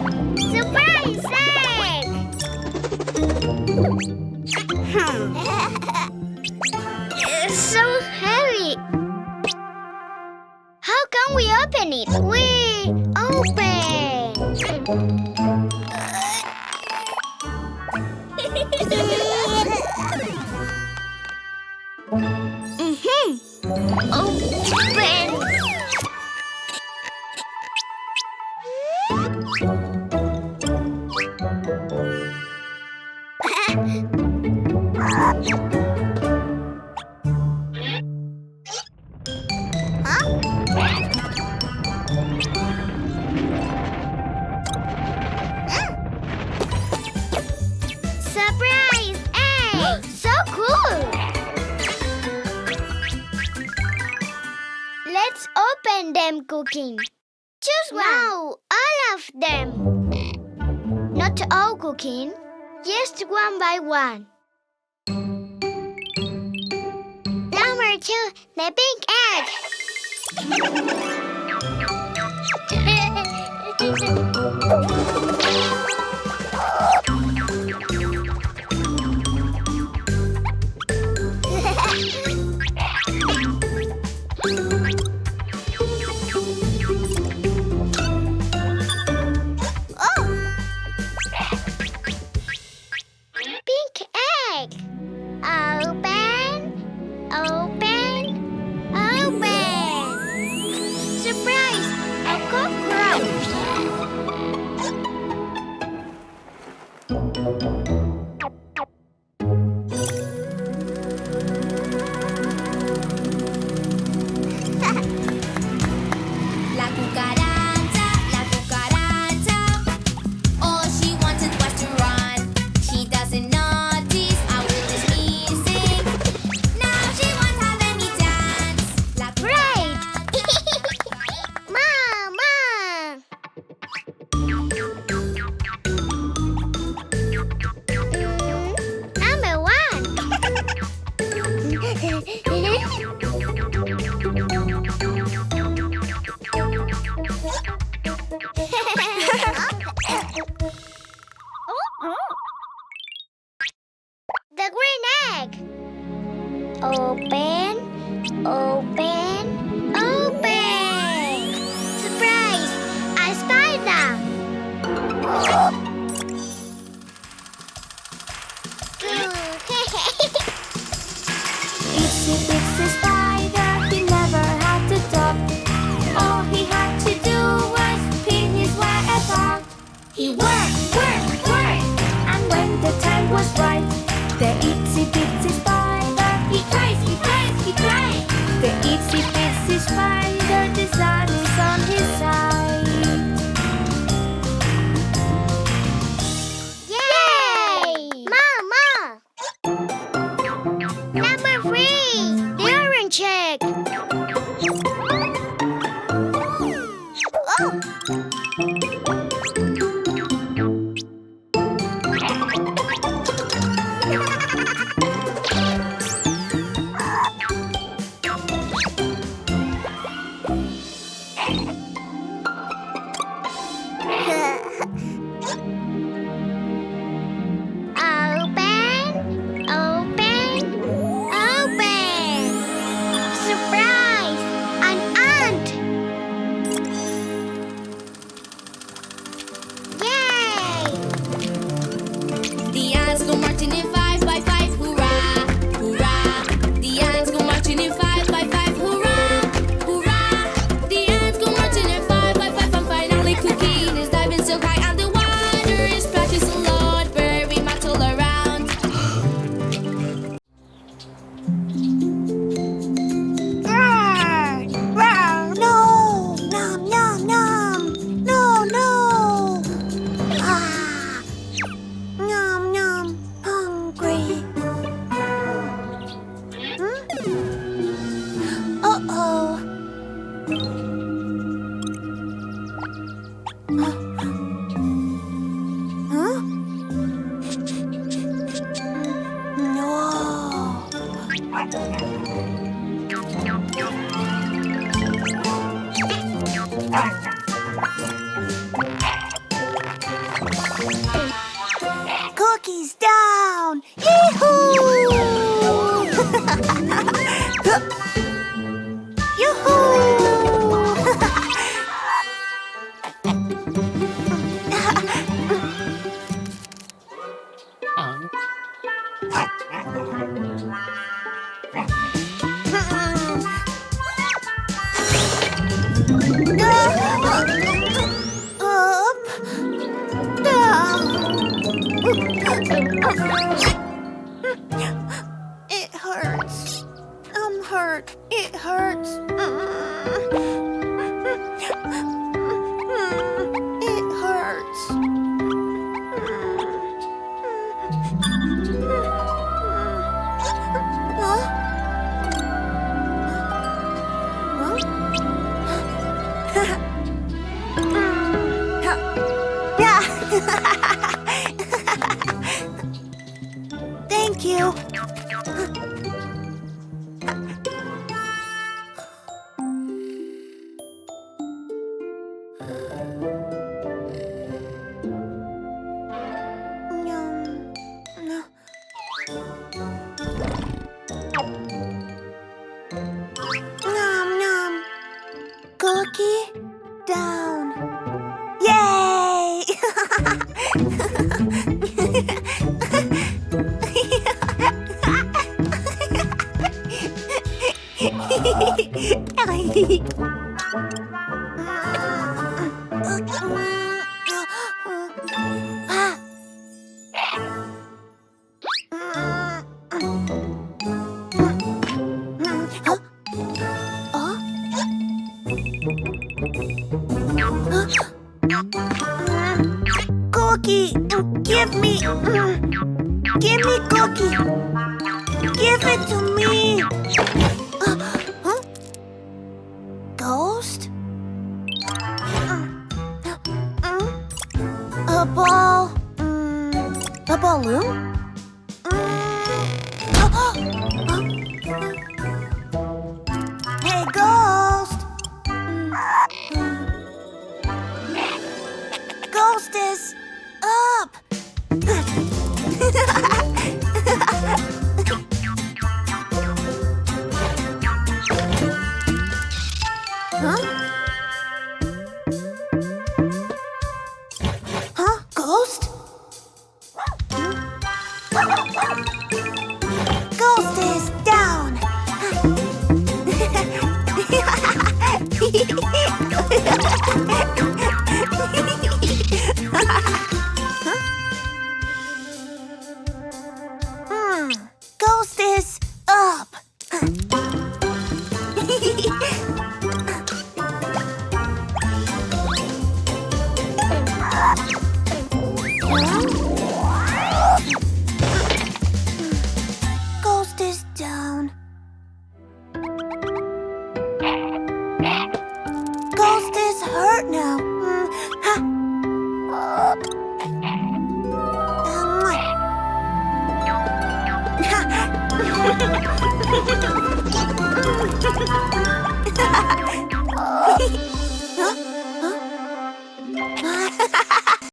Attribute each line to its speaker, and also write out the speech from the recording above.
Speaker 1: Surprise egg! It's so heavy. How can we open it? We open. Open. Surprise egg! So cool! Let's open them, Cuquin. Choose one. No, all of them. Not all, Cuquin. Just one by one. Number 2, the pink egg. Pink egg. Open, open, open. Surprise! A cockroach.
Speaker 2: La cucaracha, all she wanted was to run. She doesn't notice our little music. Now she won't have any chance. La
Speaker 1: Right! Mama! Number 1. The green egg. Open, open, open. Surprise! A spider.
Speaker 2: Itsy bitsy spider, he never had to talk. All he had to do was pin his web up. He worked, and when the time was right, the itsy bitsy spider, he cries. The itsy bitsy spider, the sun is on his side.
Speaker 1: Yay! Mama! Number 3. The orange egg. Oh!
Speaker 3: is down! Yee-hoo! Yoo-hoo! It hurts. I'm hurt. It hurts. It hurts. Huh? Yeah. Thank you. Nom nom. Cookie down. Yay! Cookie, give me cookie. Give it to me. Huh? Ghost? A ball? A balloon? Hey, Ghost! Ghost is up! Huh? Huh? Ghost? Ghost is down! Ghost is up! Ghost is down. Ghost is hurt now.